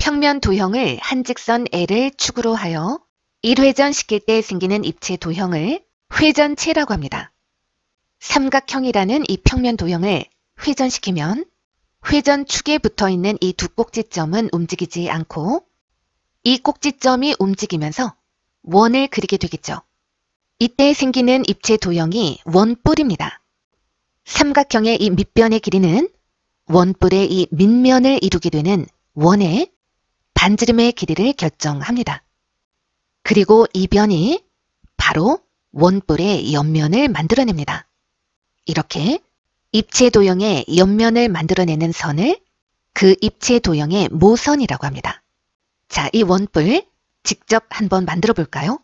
평면 도형을 한 직선 L을 축으로 하여 1회전시킬 때 생기는 입체 도형을 회전체라고 합니다. 삼각형이라는 이 평면 도형을 회전시키면 회전축에 붙어있는 이 두 꼭지점은 움직이지 않고 이 꼭지점이 움직이면서 원을 그리게 되겠죠. 이때 생기는 입체 도형이 원뿔입니다. 삼각형의 이 밑변의 길이는 원뿔의 이 밑면을 이루게 되는 원의 반지름의 길이를 결정합니다. 그리고 이 변이 바로 원뿔의 옆면을 만들어냅니다. 이렇게 입체 도형의 옆면을 만들어내는 선을 그 입체 도형의 모선이라고 합니다. 자, 이 원뿔 직접 한번 만들어 볼까요?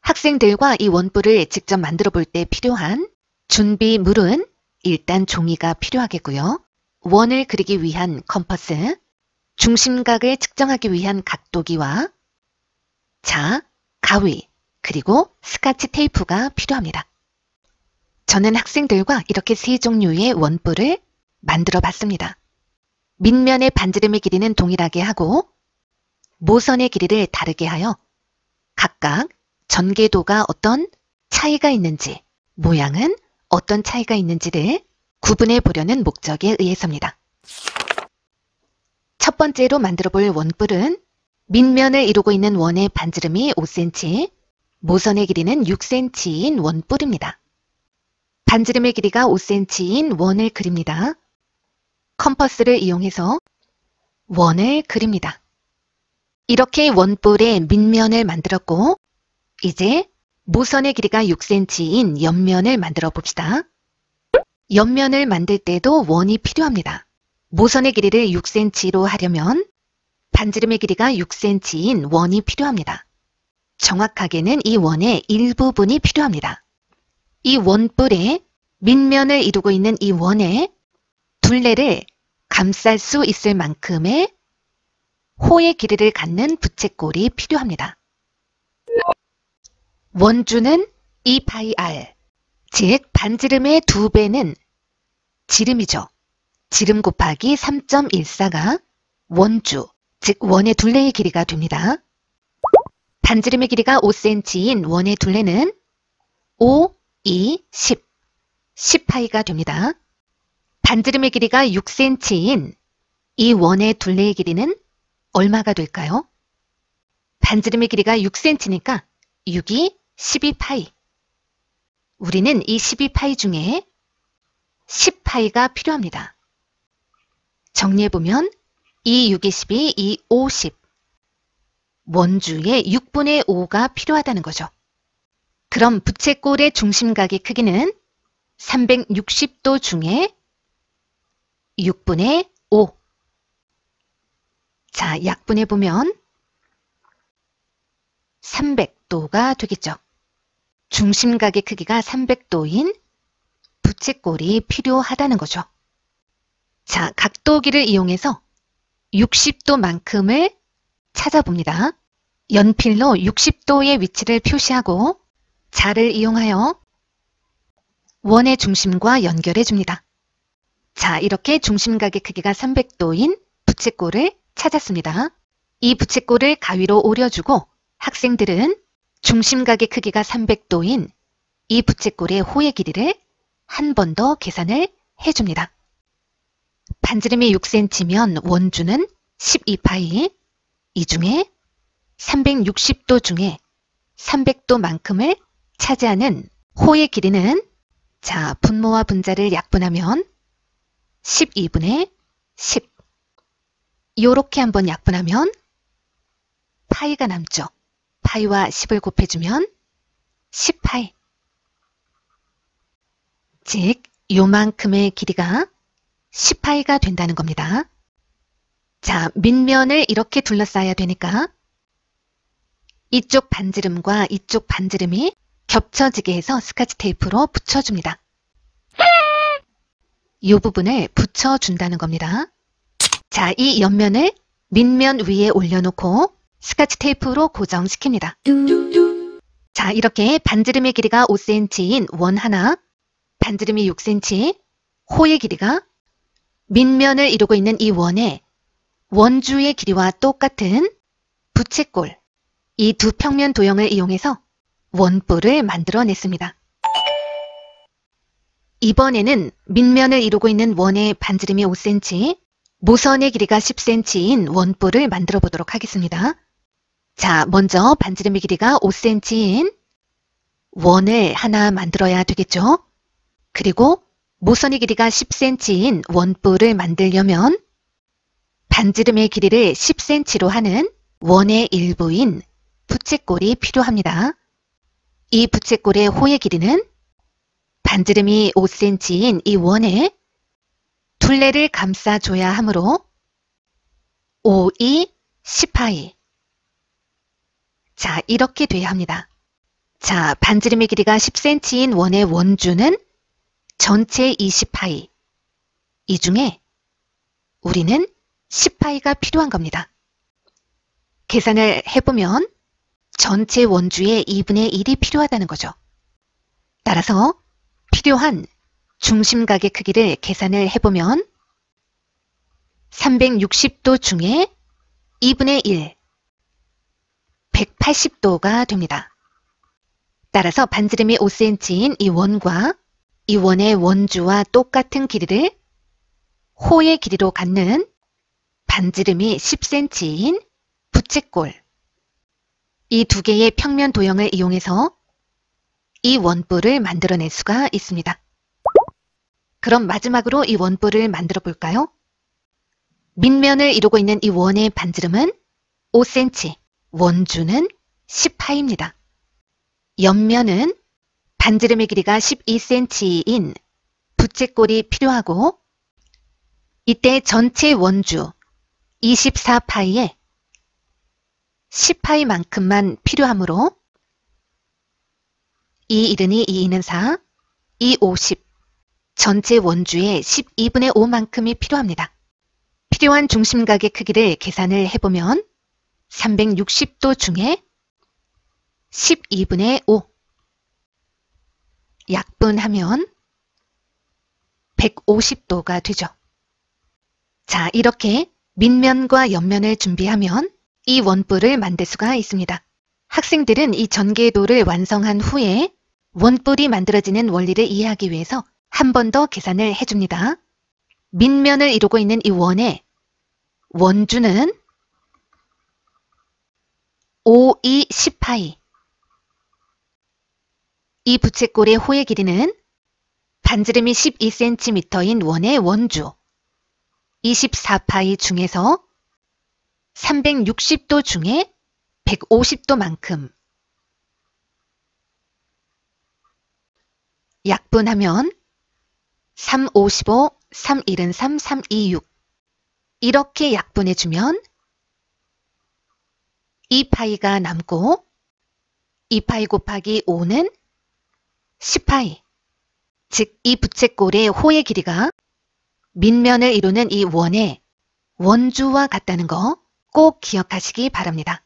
학생들과 이 원뿔을 직접 만들어 볼 때 필요한 준비물은 일단 종이가 필요하겠고요. 원을 그리기 위한 컴퍼스, 중심각을 측정하기 위한 각도기와 자, 가위, 그리고 스카치 테이프가 필요합니다. 저는 학생들과 이렇게 세 종류의 원뿔을 만들어 봤습니다. 밑면의 반지름의 길이는 동일하게 하고 모선의 길이를 다르게 하여 각각 전개도가 어떤 차이가 있는지, 모양은 어떤 차이가 있는지를 구분해 보려는 목적에 의해서입니다. 첫 번째로 만들어 볼 원뿔은 밑면을 이루고 있는 원의 반지름이 5cm, 모선의 길이는 6cm인 원뿔입니다. 반지름의 길이가 5cm인 원을 그립니다. 컴퍼스를 이용해서 원을 그립니다. 이렇게 원뿔의 밑면을 만들었고 이제 모선의 길이가 6cm인 옆면을 만들어 봅시다. 옆면을 만들 때도 원이 필요합니다. 모선의 길이를 6cm로 하려면 반지름의 길이가 6cm인 원이 필요합니다. 정확하게는 이 원의 일부분이 필요합니다. 이 원뿔의 밑면을 이루고 있는 이 원의 둘레를 감쌀 수 있을 만큼의 호의 길이를 갖는 부채꼴이 필요합니다. 원주는 2πr, 즉 반지름의 2배는 지름이죠. 지름 곱하기 3.14가 원주, 즉 원의 둘레의 길이가 됩니다. 반지름의 길이가 5cm인 원의 둘레는 5, 2, 10, 10파이가 됩니다. 반지름의 길이가 6cm인 이 원의 둘레의 길이는 얼마가 될까요? 반지름의 길이가 6cm니까 6이 12파이. 우리는 이 12파이 중에 10파이가 필요합니다. 정리해보면 2, 6이 12, 2, 5, 10. 원주의 6분의 5가 필요하다는 거죠. 그럼 부채꼴의 중심각의 크기는 360도 중에 6분의 5. 자, 약분해보면 300도가 되겠죠. 중심각의 크기가 300도인 부채꼴이 필요하다는 거죠. 자, 각도기를 이용해서 60도만큼을 찾아봅니다. 연필로 60도의 위치를 표시하고 자를 이용하여 원의 중심과 연결해 줍니다. 자, 이렇게 중심각의 크기가 300도인 부채꼴을 찾았습니다. 이 부채꼴을 가위로 오려주고 학생들은 중심각의 크기가 300도인 이 부채꼴의 호의 길이를 한 번 더 계산을 해줍니다. 반지름이 6cm면 원주는 12파이, 이 중에 360도 중에 300도만큼을 차지하는 호의 길이는 자, 분모와 분자를 약분하면 12분의 10. 요렇게 한번 약분하면 파이가 남죠. 파이와 10을 곱해주면 10파이. 즉, 요만큼의 길이가 10파이가 된다는 겁니다. 자, 밑면을 이렇게 둘러싸야 되니까 이쪽 반지름과 이쪽 반지름이 겹쳐지게 해서 스카치 테이프로 붙여줍니다. 이 부분을 붙여준다는 겁니다. 자, 이 옆면을 밑면 위에 올려놓고 스카치 테이프로 고정시킵니다. 자, 이렇게 반지름의 길이가 5cm인 원 하나, 반지름이 6cm, 호의 길이가 밑면을 이루고 있는 이 원의 원주의 길이와 똑같은 부채꼴, 이 두 평면 도형을 이용해서 원뿔을 만들어냈습니다. 이번에는 밑면을 이루고 있는 원의 반지름이 5cm, 모선의 길이가 10cm인 원뿔을 만들어 보도록 하겠습니다. 자, 먼저 반지름의 길이가 5cm인 원을 하나 만들어야 되겠죠? 그리고 모선의 길이가 10cm인 원뿔을 만들려면 반지름의 길이를 10cm로 하는 원의 일부인 부채꼴이 필요합니다. 이 부채꼴의 호의 길이는 반지름이 5cm인 이 원에 둘레를 감싸줘야 하므로 5, 2, 10파이. 자, 이렇게 돼야 합니다. 자, 반지름의 길이가 10cm인 원의 원주는 전체 20파이. 이 중에 우리는 10파이가 필요한 겁니다. 계산을 해보면 전체 원주의 2분의 1이 필요하다는 거죠. 따라서 필요한 중심각의 크기를 계산을 해보면 360도 중에 2분의 1, 180도가 됩니다. 따라서 반지름이 5cm인 이 원과 이 원의 원주와 똑같은 길이를 호의 길이로 갖는 반지름이 10cm인 부채꼴, 이 두 개의 평면 도형을 이용해서 이 원뿔을 만들어낼 수가 있습니다. 그럼 마지막으로 이 원뿔을 만들어 볼까요? 밑면을 이루고 있는 이 원의 반지름은 5cm, 원주는 10파입니다. 옆면은 반지름의 길이가 12cm인 부채꼴이 필요하고 이때 전체 원주 24파이에 10파이만큼만 필요하므로 2 1은 2, 2 2는 4, 2, 50, 전체 원주의 12분의 5만큼이 필요합니다. 필요한 중심각의 크기를 계산을 해보면 360도 중에 12분의 5, 약분하면 150도가 되죠. 자, 이렇게 밑면과 옆면을 준비하면 이 원뿔을 만들 수가 있습니다. 학생들은 이 전개도를 완성한 후에 원뿔이 만들어지는 원리를 이해하기 위해서 한 번 더 계산을 해줍니다. 밑면을 이루고 있는 이 원의 원주는 5, 2, 10파이. 이 부채꼴의 호의 길이는 반지름이 12cm인 원의 원주 24파이 중에서 360도 중에 150도만큼 약분하면 3, 55, 3, 1은 3, 3, 2, 6 이렇게 약분해주면 2파이가 남고 2파이 곱하기 5는 10파이, 즉 이 부채꼴의 호의 길이가 밑면을 이루는 이 원의 원주와 같다는 거 꼭 기억하시기 바랍니다.